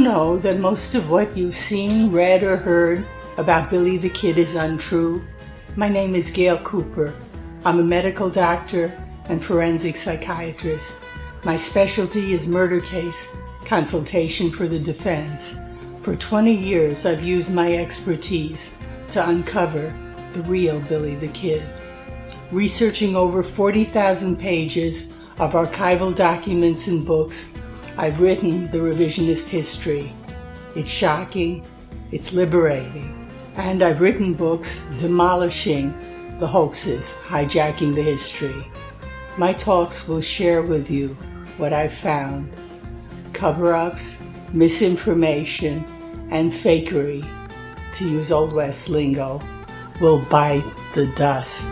know that most of what you've seen, read, or heard about Billie the Kid is untrue? My name is Gale Cooper. I'm a medical doctor and forensic psychiatrist. My specialty is murder case consultation for the defense. For 20 years, I've used my expertise to uncover the real Billie the Kid. Researching over 40,000 pages of archival documents and books, I've written the revisionist history. It's shocking, it's liberating, and I've written books demolishing the hoaxes, hijacking the history. My talks will share with you what I've found. Cover-ups, misinformation, and fakery, to use Old West lingo, will bite the dust.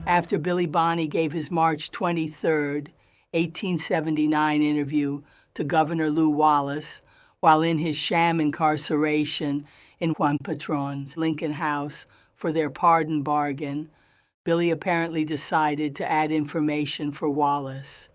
After Billie Bonney gave his March 23, 1879 interview to Governor Wallace while in his sham incarceration in Juan Patron's Lincoln House for their pardon bargain, Billie apparently decided to add information for Wallace.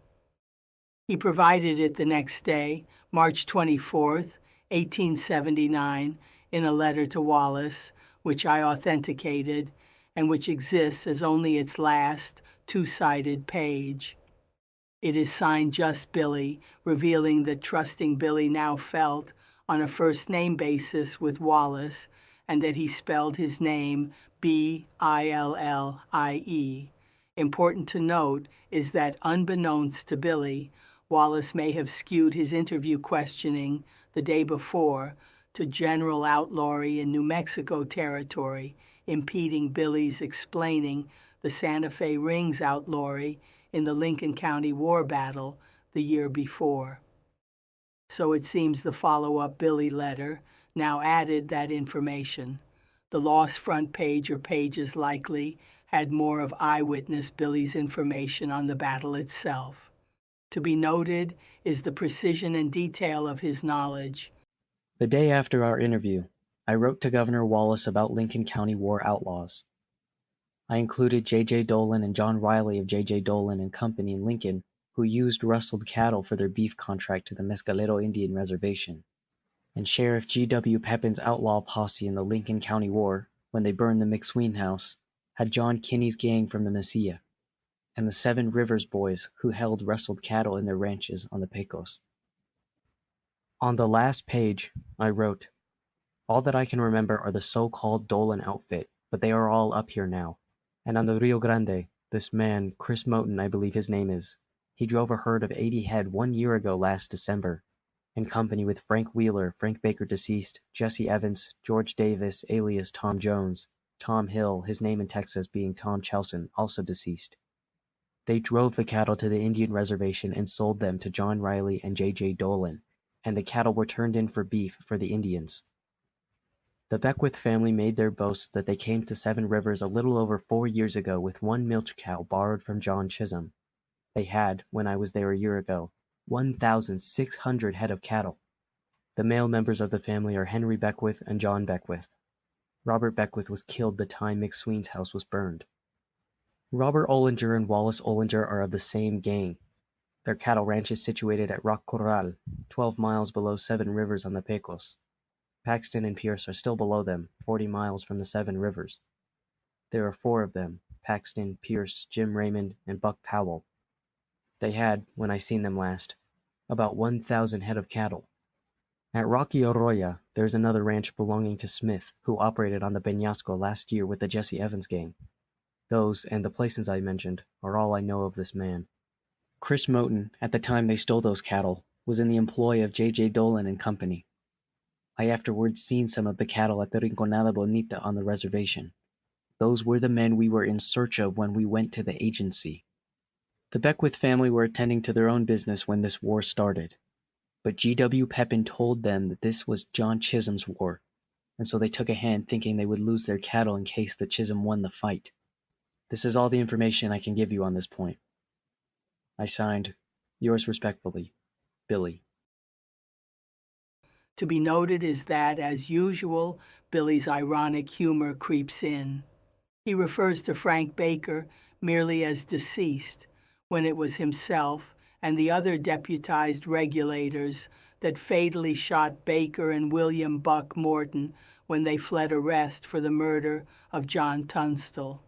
He provided it the next day, March 24, 1879, in a letter to Wallace, which I authenticated, and which exists as only its last two-sided page. It is signed Just Billie, revealing that trusting Billie now felt on a first-name basis with Wallace, and that he spelled his name Billie. Important to note is that, unbeknownst to Billie, Wallace may have skewed his interview questioning the day before to general outlawry in New Mexico territory, impeding Billie's explaining the Santa Fe Rings outlawry in the Lincoln County War Battle the year before. So it seems the follow-up Billie letter now added that information. The lost front page or pages likely had more of eyewitness Billie's information on the battle itself. To be noted is the precision and detail of his knowledge. The day after our interview, I wrote to Governor Wallace about Lincoln County War outlaws. I included J.J. Dolan and John Riley of J.J. Dolan and Company in Lincoln, who used rustled cattle for their beef contract to the Mescalero Indian Reservation, and Sheriff G.W. Pepin's outlaw posse in the Lincoln County War, when they burned the McSween house, had John Kinney's gang from the Mesilla, and the Seven Rivers boys who held rustled cattle in their ranches on the Pecos. On the last page, I wrote, "All that I can remember are the so-called Dolan outfit, but they are all up here now. And on the Rio Grande, this man, Chris Moten, I believe his name is, he drove a herd of 80 head 1 year ago last December, in company with Frank Wheeler, Frank Baker deceased, Jesse Evans, George Davis, alias Tom Jones, Tom Hill, his name in Texas being Tom Chelson, also deceased. They drove the cattle to the Indian Reservation and sold them to John Riley and J.J. Dolan, and the cattle were turned in for beef for the Indians. The Beckwith family made their boast that they came to Seven Rivers a little over 4 years ago with one milch cow borrowed from John Chisholm. They had, when I was there a year ago, 1,600 head of cattle. The male members of the family are Henry Beckwith and John Beckwith. Robert Beckwith was killed the time McSween's house was burned. Robert Ollinger and Wallace Ollinger are of the same gang. Their cattle ranch is situated at Rock Corral, 12 miles below Seven Rivers on the Pecos. Paxton and Pierce are still below them, 40 miles from the Seven Rivers. There are 4 of them, Paxton, Pierce, Jim Raymond, and Buck Powell. They had, when I seen them last, about 1,000 head of cattle. At Rocky Arroyo, there's another ranch belonging to Smith, who operated on the Peñasco last year with the Jesse Evans gang. Those, and the places I mentioned, are all I know of this man. Chris Moten, at the time they stole those cattle, was in the employ of J.J. Dolan and Company. I afterwards seen some of the cattle at the Rinconada Bonita on the reservation. Those were the men we were in search of when we went to the agency. The Beckwith family were attending to their own business when this war started, but G.W. Pepin told them that this was John Chisholm's war, and so they took a hand thinking they would lose their cattle in case the Chisholm won the fight. This is all the information I can give you on this point. I signed, yours respectfully, Billie. To be noted is that, as usual, Billie's ironic humor creeps in. He refers to Frank Baker, merely as deceased, when it was himself and the other deputized regulators that fatally shot Baker and William Buck Morton when they fled arrest for the murder of John Tunstall.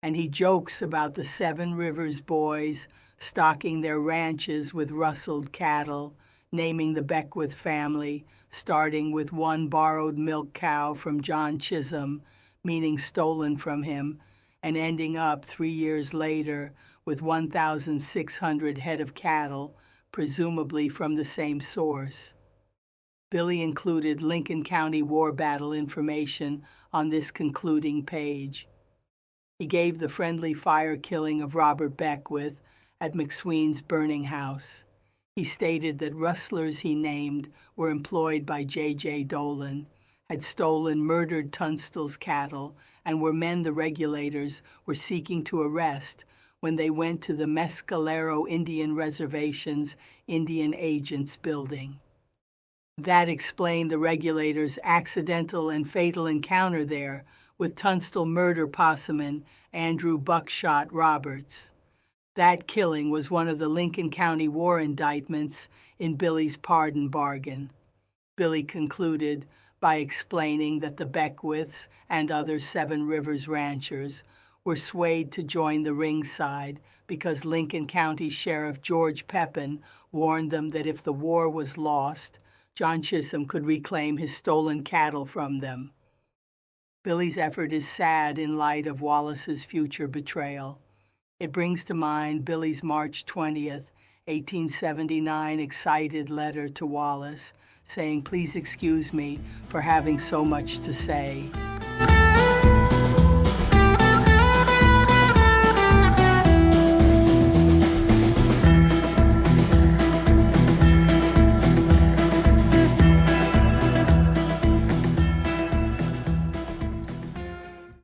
And he jokes about the Seven Rivers boys stocking their ranches with rustled cattle, naming the Beckwith family, starting with one borrowed milk cow from John Chisholm, meaning stolen from him, and ending up 3 years later with 1,600 head of cattle, presumably from the same source. Billie included Lincoln County war battle information on this concluding page. He gave the friendly fire killing of Robert Beckwith at McSween's burning house. He stated that rustlers he named were employed by J.J. Dolan, had stolen murdered Tunstall's cattle, and were men the regulators were seeking to arrest when they went to the Mescalero Indian Reservation's Indian Agents Building. That explained the regulators' accidental and fatal encounter there with Tunstall murder posseman Andrew Buckshot Roberts. That killing was one of the Lincoln County war indictments in Billie's pardon bargain. Billie concluded by explaining that the Beckwiths and other Seven Rivers ranchers were swayed to join the ringside because Lincoln County Sheriff George Pepin warned them that if the war was lost, John Chisholm could reclaim his stolen cattle from them. Billie's effort is sad in light of Wallace's future betrayal. It brings to mind Billie's March 20th, 1879 excited letter to Wallace, saying, "Please excuse me for having so much to say."